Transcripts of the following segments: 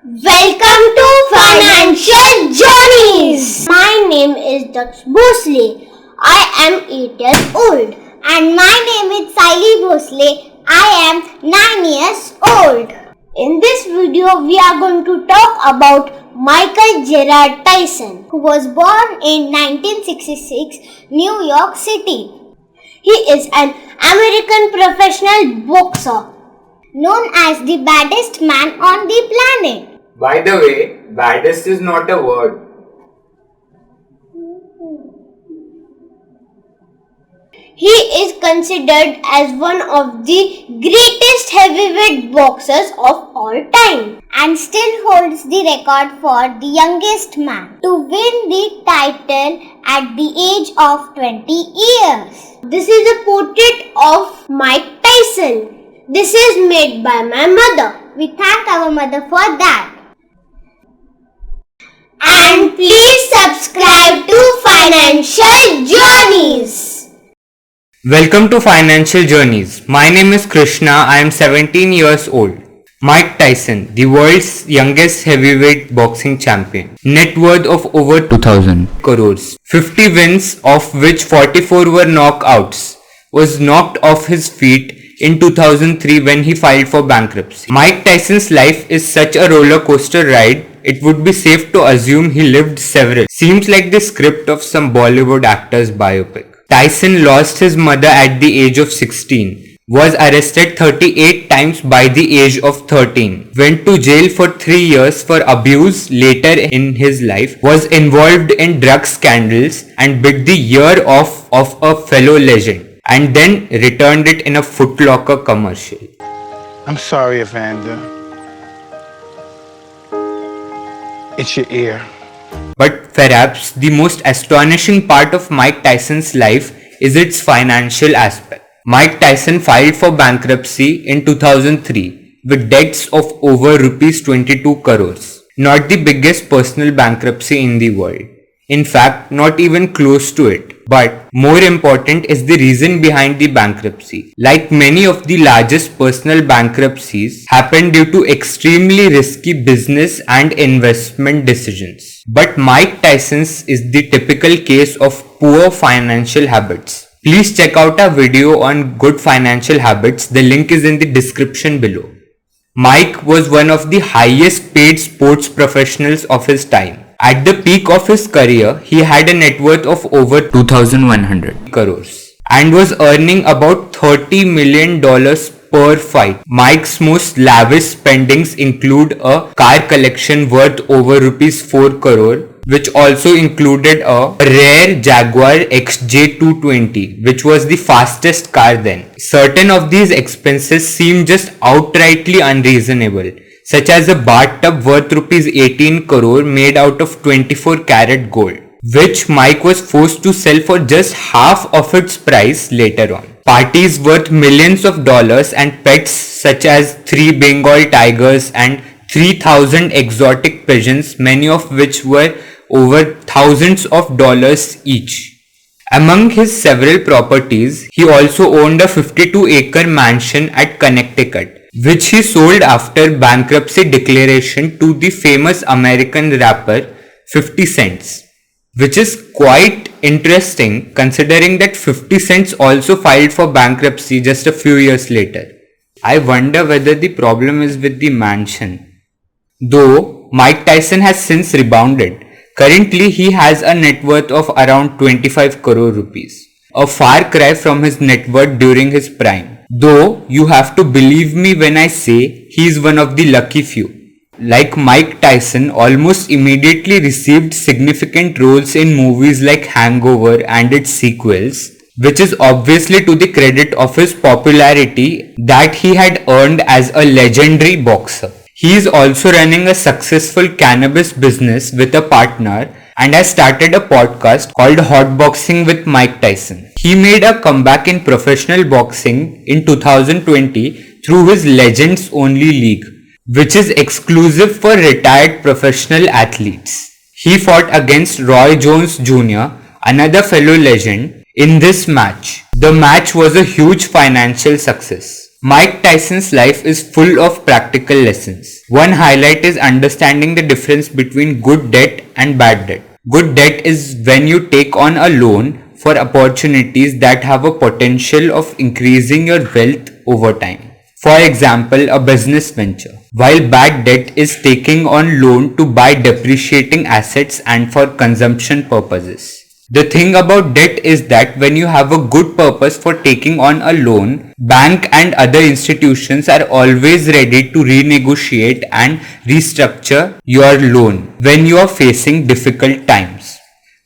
Welcome to Financial Journeys. My name is Daksh Bhosle. I am 8 years old. And my name is Saili Bhosle. I am 9 years old. In this video, we are going to talk about Michael Gerard Tyson, who was born in 1966, New York City. He is an American professional boxer, known as the baddest man on the planet. By the way, baddest is not a word. He is considered as one of the greatest heavyweight boxers of all time and still holds the record for the youngest man to win the title at the age of 20 years. This is a portrait of Mike Tyson. This is made by my mother. We thank our mother for that. And please subscribe to Financial Journeys. Welcome to Financial Journeys. My name is Krishna. I am 17 years old. Mike Tyson, the world's youngest heavyweight boxing champion. Net worth of over 2000 crores. 50 wins, of which 44 were knockouts. Was knocked off his feet in 2003 when he filed for bankruptcy. Mike Tyson's life is such a roller coaster ride, it would be safe to assume he lived several. Seems like the script of some Bollywood actor's biopic. Tyson lost his mother at the age of 16, was arrested 38 times by the age of 13, went to jail for 3 years for abuse later in his life, was involved in drug scandals and bit the ear off of a fellow legend, and then returned it in a Foot Locker commercial. I'm sorry, Evander. It's your ear. But perhaps the most astonishing part of Mike Tyson's life is its financial aspect. Mike Tyson filed for bankruptcy in 2003 with debts of over rupees 22 crores. Not the biggest personal bankruptcy in the world. In fact, not even close to it. But more important is the reason behind the bankruptcy. Like many of the largest personal bankruptcies, happened due to extremely risky business and investment decisions. But Mike Tyson's is the typical case of poor financial habits. Please check out our video on good financial habits. The link is in the description below. Mike was one of the highest paid sports professionals of his time. At the peak of his career, he had a net worth of over 2,100 crores and was earning about $30 million per fight. Mike's most lavish spendings include a car collection worth over rupees 4 crore, which also included a rare Jaguar XJ220, which was the fastest car then. Certain of these expenses seem just outrightly unreasonable, such as a bathtub worth rupees 18 crore made out of 24 karat gold, which Mike was forced to sell for just half of its price later on. Parties worth millions of dollars and pets such as 3 Bengal tigers and 3,000 exotic pigeons, many of which were over thousands of dollars each. Among his several properties, he also owned a 52-acre mansion at Connecticut, which he sold after bankruptcy declaration to the famous American rapper 50 Cent, which is quite interesting considering that 50 Cent also filed for bankruptcy just a few years later. I wonder whether the problem is with the mansion. Though Mike Tyson has since rebounded. Currently he has a net worth of around 25 crore rupees, a far cry from his net worth during his prime. Though you have to believe me when I say he is one of the lucky few. Like Mike Tyson almost immediately received significant roles in movies like Hangover and its sequels, which is obviously to the credit of his popularity that he had earned as a legendary boxer. He is also running a successful cannabis business with a partner and has started a podcast called Hot Boxing with Mike Tyson. He made a comeback in professional boxing in 2020 through his Legends Only League, which is exclusive for retired professional athletes. He fought against Roy Jones Jr., another fellow legend, in this match. The match was a huge financial success. Mike Tyson's life is full of practical lessons. One highlight is understanding the difference between good debt and bad debt. Good debt is when you take on a loan for opportunities that have a potential of increasing your wealth over time. For example, a business venture. While bad debt is taking on loan to buy depreciating assets and for consumption purposes. The thing about debt is that when you have a good purpose for taking on a loan, bank and other institutions are always ready to renegotiate and restructure your loan when you are facing difficult times.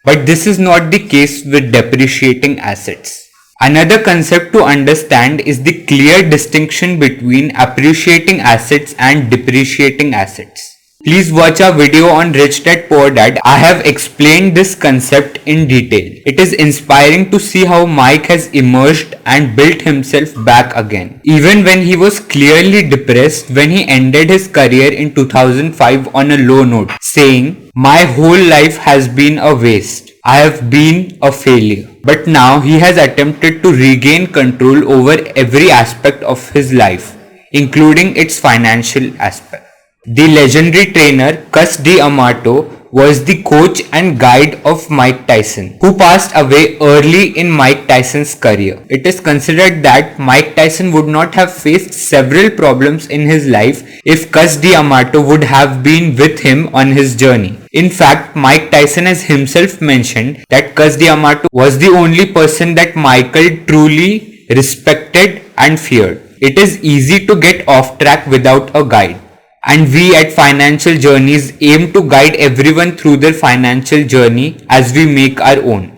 But this is not the case with depreciating assets. Another concept to understand is the clear distinction between appreciating assets and depreciating assets. Please watch our video on Rich Dad Poor Dad. I have explained this concept in detail. It is inspiring to see how Mike has emerged and built himself back again. Even when he was clearly depressed when he ended his career in 2005 on a low note, saying, "My whole life has been a waste. I have been a failure." But now he has attempted to regain control over every aspect of his life, including its financial aspect. The legendary trainer Cus D'Amato was the coach and guide of Mike Tyson, who passed away early in Mike Tyson's career. It is considered that Mike Tyson would not have faced several problems in his life if Cus D'Amato would have been with him on his journey. In fact, Mike Tyson has himself mentioned that Cus D'Amato was the only person that Michael truly respected and feared. It is easy to get off track without a guide. And we at Financial Journeys aim to guide everyone through their financial journey as we make our own.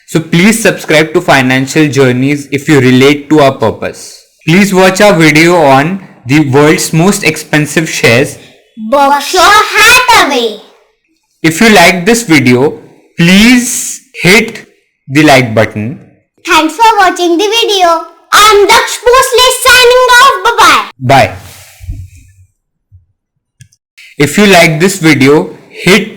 So please subscribe to Financial Journeys if you relate to our purpose. Please watch our video on the world's most expensive shares. Berkshire Hathaway. If you like this video, please hit the like button. Thanks for watching the video. I'm Daksh Bhosle signing off. Bye-bye. Bye. If you like this video, hit